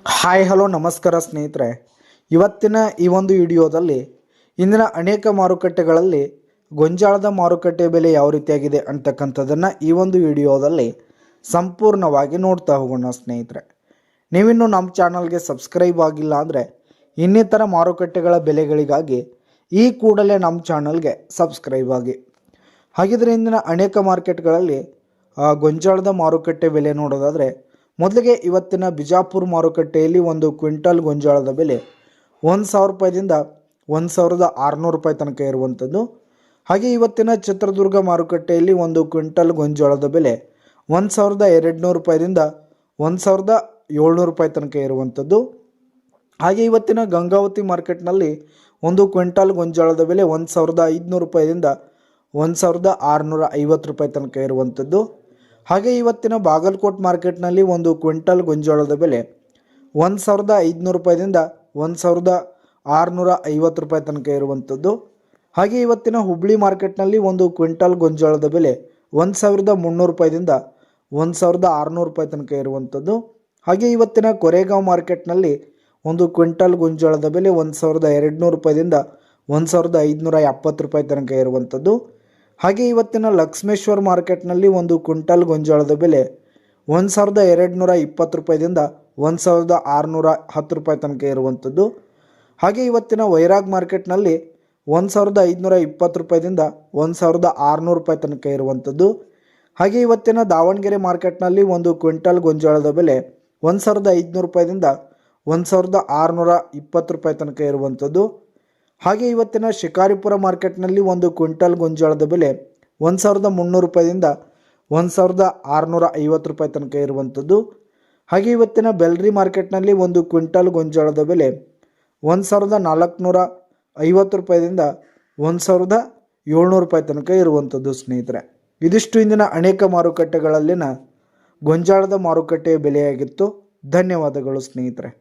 Hi hello ನಮಸ್ಕಾರ ಸ್ನೇಹಿತರೆ. ಇವತ್ತಿನ ಈ ಒಂದು ವಿಡಿಯೋದಲ್ಲಿ ಇಂದಿನ ಅನೇಕ ಮಾರುಕಟ್ಟೆಗಳಲ್ಲಿ ಗೊಂಜಾಳದ ಮಾರುಕಟ್ಟೆ ಬೆಲೆ ಯಾವ ರೀತಿಯಾಗಿದೆ ಅಂತಕ್ಕಂಥದ್ದನ್ನು ಈ ಒಂದು ವಿಡಿಯೋದಲ್ಲಿ ಸಂಪೂರ್ಣವಾಗಿ ನೋಡ್ತಾ ಹೋಗೋಣ ಸ್ನೇಹಿತರೆ. ನೀವಿನ್ನೂ ನಮ್ಮ ಚಾನಲ್ಗೆ ಸಬ್ಸ್ಕ್ರೈಬ್ ಆಗಿಲ್ಲ ಅಂದರೆ ಇನ್ನಿತರ ಮಾರುಕಟ್ಟೆಗಳ ಬೆಲೆಗಳಿಗಾಗಿ ಈ ಕೂಡಲೇ ನಮ್ಮ ಚಾನಲ್ಗೆ ಸಬ್ಸ್ಕ್ರೈಬ್ ಆಗಿ. ಹಾಗಿದ್ರೆ ಇಂದಿನ ಅನೇಕ ಮಾರ್ಕೆಟ್ಗಳಲ್ಲಿ ಗೊಂಜಾಳದ ಮಾರುಕಟ್ಟೆ ಬೆಲೆ ನೋಡೋದಾದರೆ, ಮೊದಲಿಗೆ ಇವತ್ತಿನ ಬಿಜಾಪುರ ಮಾರುಕಟ್ಟೆಯಲ್ಲಿ ಒಂದು ಕ್ವಿಂಟಲ್ ಗೊಂಜಾಳದ ಬೆಲೆ 1,000 ರೂಪಾಯಿದಿಂದ 1,600 ರೂಪಾಯಿ ತನಕ ಇರುವಂಥದ್ದು. ಹಾಗೆ ಇವತ್ತಿನ ಚಿತ್ರದುರ್ಗ ಮಾರುಕಟ್ಟೆಯಲ್ಲಿ ಒಂದು ಕ್ವಿಂಟಲ್ ಗೊಂಜಾಳದ ಬೆಲೆ 1,200 ರೂಪಾಯಿದಿಂದ 1,700 ರೂಪಾಯಿ ತನಕ ಇರುವಂಥದ್ದು. ಹಾಗೆ ಇವತ್ತಿನ ಗಂಗಾವತಿ ಮಾರ್ಕೆಟ್ನಲ್ಲಿ ಒಂದು ಕ್ವಿಂಟಲ್ ಗೊಂಜಾಳದ ಬೆಲೆ 1,500 ರೂಪಾಯಿದಿಂದ 1,650 ರೂಪಾಯಿ ತನಕ ಇರುವಂಥದ್ದು. ಹಾಗೆ ಇವತ್ತಿನ ಬಾಗಲಕೋಟ್ ಮಾರ್ಕೆಟ್ನಲ್ಲಿ ಒಂದು ಕ್ವಿಂಟಲ್ ಗೊಂಜಾಳದ ಬೆಲೆ 1,500 ರೂಪಾಯಿದಿಂದ 1,650 ರೂಪಾಯಿ ತನಕ ಇರುವಂಥದ್ದು. ಹಾಗೆ ಇವತ್ತಿನ ಹುಬ್ಳಿ ಮಾರ್ಕೆಟ್ನಲ್ಲಿ ಒಂದು ಕ್ವಿಂಟಲ್ ಗೊಂಜಾಳದ ಬೆಲೆ 1,300 ರೂಪಾಯಿದಿಂದ 1,600 ರೂಪಾಯಿ ತನಕ ಇರುವಂಥದ್ದು. ಹಾಗೆ ಇವತ್ತಿನ ಕೊರೆಗಾಂವ್ ಮಾರ್ಕೆಟ್ನಲ್ಲಿ ಒಂದು ಕ್ವಿಂಟಲ್ ಗೊಂಜಾಳದ ಬೆಲೆ 1,200 ರೂಪಾಯಿದಿಂದ 1,570 ರೂಪಾಯಿ ತನಕ ಇರುವಂಥದ್ದು. ಹಾಗೆ ಇವತ್ತಿನ ಲಕ್ಷ್ಮೇಶ್ವರ ಮಾರ್ಕೆಟ್ನಲ್ಲಿ ಒಂದು ಕ್ವಿಂಟಲ್ ಗೊಂಜಾಳದ ಬೆಲೆ 1,220 ರೂಪಾಯಿದಿಂದ 1,610 ರೂಪಾಯಿ ತನಕ ಇರುವಂಥದ್ದು. ಹಾಗೆ ಇವತ್ತಿನ ವೈರಾಗ್ ಮಾರ್ಕೆಟ್ನಲ್ಲಿ 1,520 ರೂಪಾಯಿದಿಂದ 1,600 ರೂಪಾಯಿ ತನಕ ಇರುವಂಥದ್ದು. ಹಾಗೆ ಇವತ್ತಿನ ದಾವಣಗೆರೆ ಮಾರ್ಕೆಟ್ನಲ್ಲಿ ಒಂದು ಕ್ವಿಂಟಲ್ ಗೊಂಜಾಳದ ಬೆಲೆ 1,500 ರೂಪಾಯಿದಿಂದ 1,620 ರೂಪಾಯಿ ತನಕ ಇರುವಂಥದ್ದು. ಹಾಗೆ ಇವತ್ತಿನ ಶಿಕಾರಿಪುರ ಮಾರ್ಕೆಟ್ನಲ್ಲಿ ಒಂದು ಕ್ವಿಂಟಲ್ ಗೊಂಜಾಳದ ಬೆಲೆ 1,300 ರೂಪಾಯಿದಿಂದ 1,650 ರೂಪಾಯಿ ತನಕ ಇರುವಂಥದ್ದು. ಹಾಗೆ ಇವತ್ತಿನ ಬೆಲ್ರಿ ಮಾರ್ಕೆಟ್ನಲ್ಲಿ ಒಂದು ಕ್ವಿಂಟಲ್ ಗೊಂಜಾಳದ ಬೆಲೆ 1,450 ರೂಪಾಯಿದಿಂದ 1,700 ರೂಪಾಯಿ ತನಕ ಇರುವಂಥದ್ದು ಸ್ನೇಹಿತರೆ. ಇದಿಷ್ಟು ಇಂದಿನ ಅನೇಕ ಮಾರುಕಟ್ಟೆಗಳಲ್ಲಿನ ಗೊಂಜಾಳದ ಮಾರುಕಟ್ಟೆಯ ಬೆಲೆಯಾಗಿತ್ತು. ಧನ್ಯವಾದಗಳು ಸ್ನೇಹಿತರೆ.